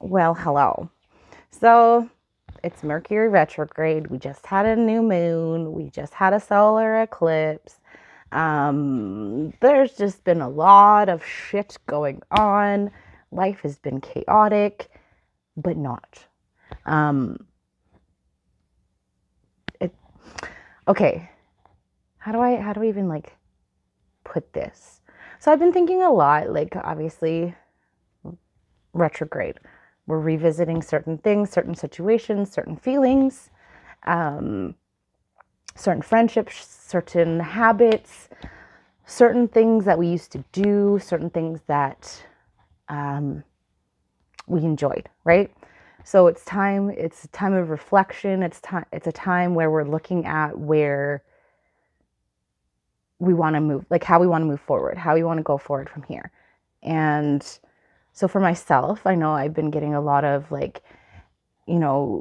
Well, hello. So it's Mercury retrograde. We just had a new moon. We just had a solar eclipse. There's just been a lot of shit going on. Life has been chaotic, but not. Um, it, okay. How do I even put this? So I've been thinking a lot, obviously retrograde. We're revisiting certain things, certain situations, certain feelings. Um, Certain friendships, certain habits, certain things that we used to do, certain things that um, we enjoyed, right? So it's time. It's a time of reflection. It's time. It's a time where we're looking at where we want to move, like how we want to move forward, how we want to go forward from here. And so for myself, I know I've been getting a lot of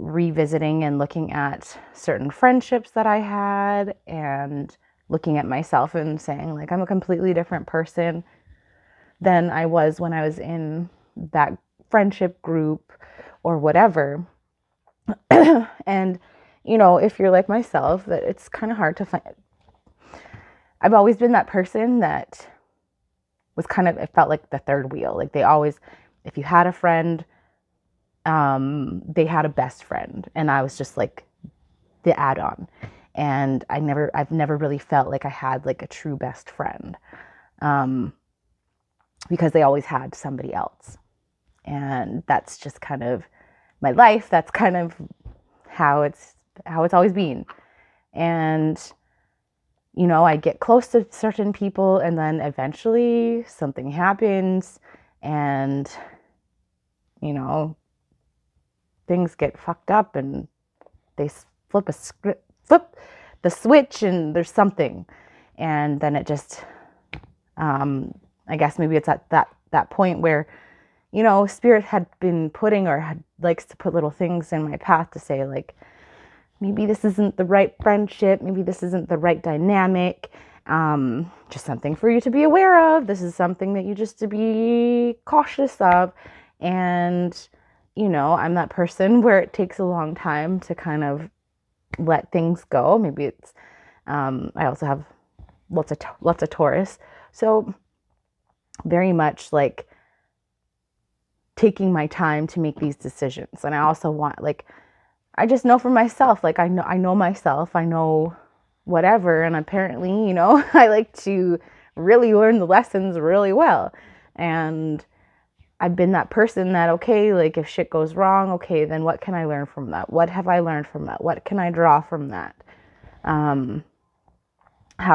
revisiting and looking at certain friendships that I had and looking at myself and saying, I'm a completely different person than I was when I was in that friendship group or whatever. And, if you're like myself, that it's kind of hard to find. I've always been that person that was it felt like the third wheel. Like they always, if you had a friend, they had a best friend. And I was just like the add-on, and I've never really felt like I had like a true best friend, because they always had somebody else, and that's just kind of my life. That's kind of how it's always been. And I get close to certain people, and then eventually something happens, and things get fucked up, and they flip the switch, and there's something, and then it just I guess maybe it's at that point where spirit had been putting, or had likes to put little things in my path to say, maybe this isn't the right friendship, maybe this isn't the right dynamic, just something for you to be aware of. This is something that you just to be cautious of. And I'm that person where it takes a long time to kind of let things go. Maybe it's I also have lots of Taurus, so very much taking my time to make these decisions. And I also want, I just know for myself, I know myself, I know whatever, and apparently I like to really learn the lessons really well. And I've been that person that, okay, if shit goes wrong, okay, then what can I learn from that? What have I learned from that? What can I draw from that? How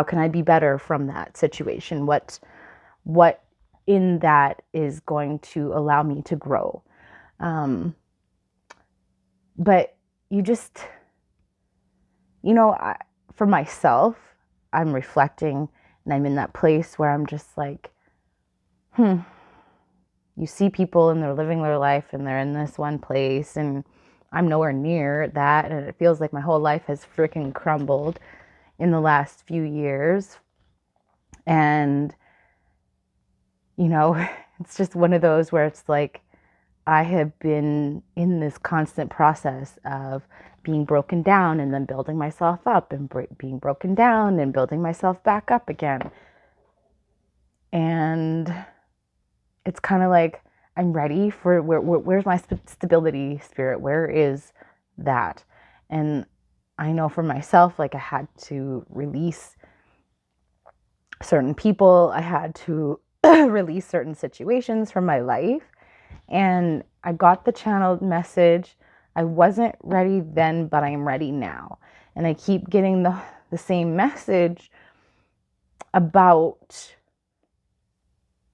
can I be better from that situation? What in that is going to allow me to grow? But you just, for myself, I'm reflecting, and I'm in that place where I'm just like, you see people and they're living their life and they're in this one place, and I'm nowhere near that. And it feels like my whole life has freaking crumbled in the last few years. And, it's just one of those where it's like, I have been in this constant process of being broken down and then building myself up, and being broken down and building myself back up again. And it's kind of like, I'm ready for where's my stability, spirit? Where is that? And I know for myself, I had to release certain people. I had to release certain situations from my life. And I got the channeled message. I wasn't ready then, but I'm ready now. And I keep getting the same message about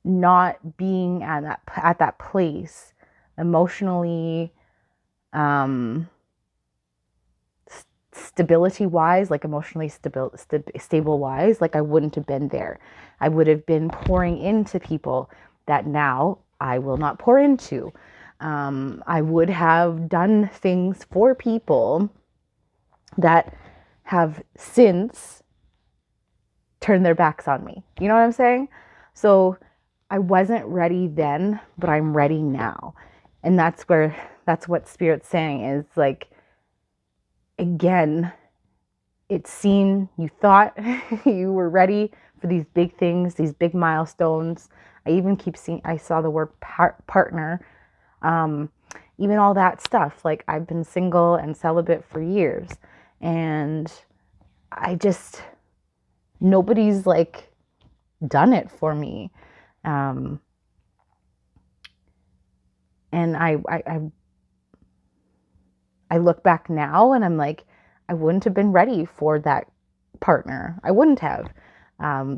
not being at that place emotionally, stability wise, emotionally stable wise. I wouldn't have been there. I would have been pouring into people that now I will not pour into. I would have done things for people that have since turned their backs on me. You know what I'm saying? So I wasn't ready then, but I'm ready now. And that's what Spirit's saying is like, again, it seemed you thought you were ready for these big things, these big milestones. I saw the word partner, even all that stuff. Like, I've been single and celibate for years, and nobody's like done it for me. And I look back now and I'm like, I wouldn't have been ready for that partner. I wouldn't have.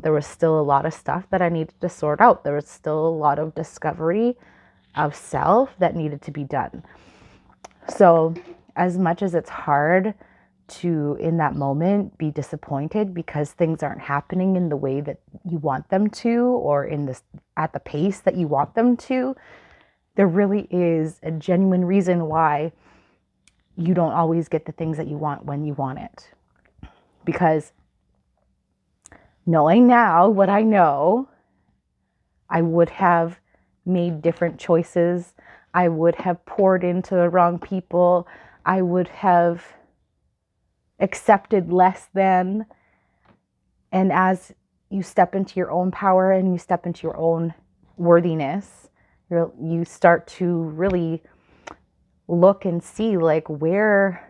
There was still a lot of stuff that I needed to sort out. There was still a lot of discovery of self that needed to be done. So as much as it's hard to, in that moment, be disappointed because things aren't happening in the way that you want them to, or at the pace that you want them to, there really is a genuine reason why you don't always get the things that you want when you want it. Because knowing now what I know, I would have made different choices. I would have poured into the wrong people. I would have accepted less than. And as you step into your own power and you step into your own worthiness, you start to really look and see, like, where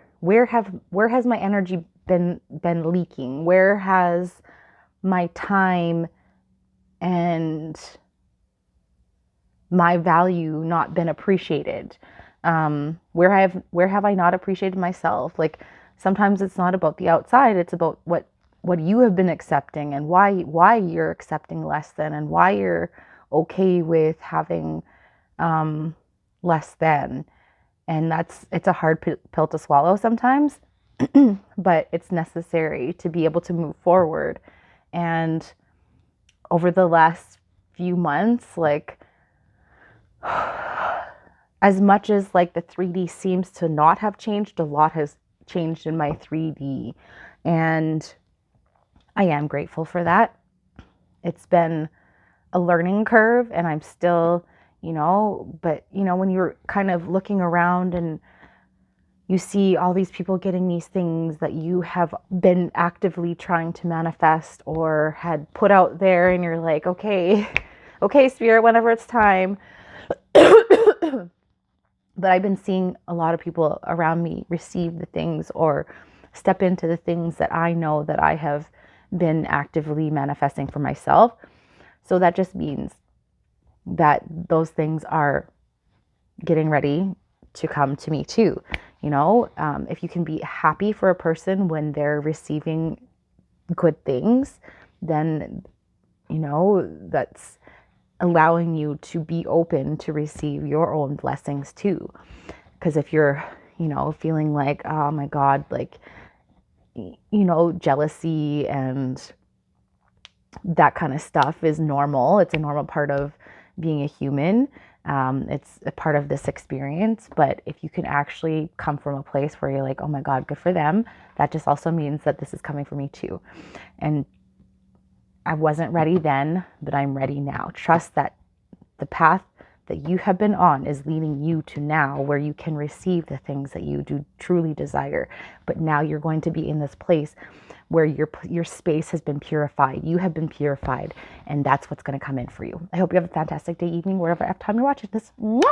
has my energy been leaking? Where has my time and my value not been appreciated? Where have I not appreciated myself? Like, sometimes it's not about the outside, it's about what you have been accepting, and why you're accepting less than, and why you're okay with having less than. And it's a hard pill to swallow sometimes, but it's necessary to be able to move forward. And over the last few months, like, as much as like the 3D seems to not have changed, a lot has changed in my 3D. And I am grateful for that. It's been a learning curve, and I'm still, but when you're kind of looking around and you see all these people getting these things that you have been actively trying to manifest or had put out there, and you're like, okay, Spirit, whenever it's time. But I've been seeing a lot of people around me receive the things or step into the things that I know that I have been actively manifesting for myself. So that just means that those things are getting ready to come to me too. If you can be happy for a person when they're receiving good things, then, that's allowing you to be open to receive your own blessings too. Because if you're, feeling like, oh my God, like, jealousy and that kind of stuff is normal. It's a normal part of being a human. It's a part of this experience. But if you can actually come from a place where you're like, oh my God, good for them, that just also means that this is coming for me too. And I wasn't ready then, but I'm ready now. Trust that the path that you have been on is leading you to now where you can receive the things that you do truly desire. But now you're going to be in this place where your space has been purified. You have been purified, and that's what's going to come in for you. I hope you have a fantastic day, evening, wherever time you're watching this.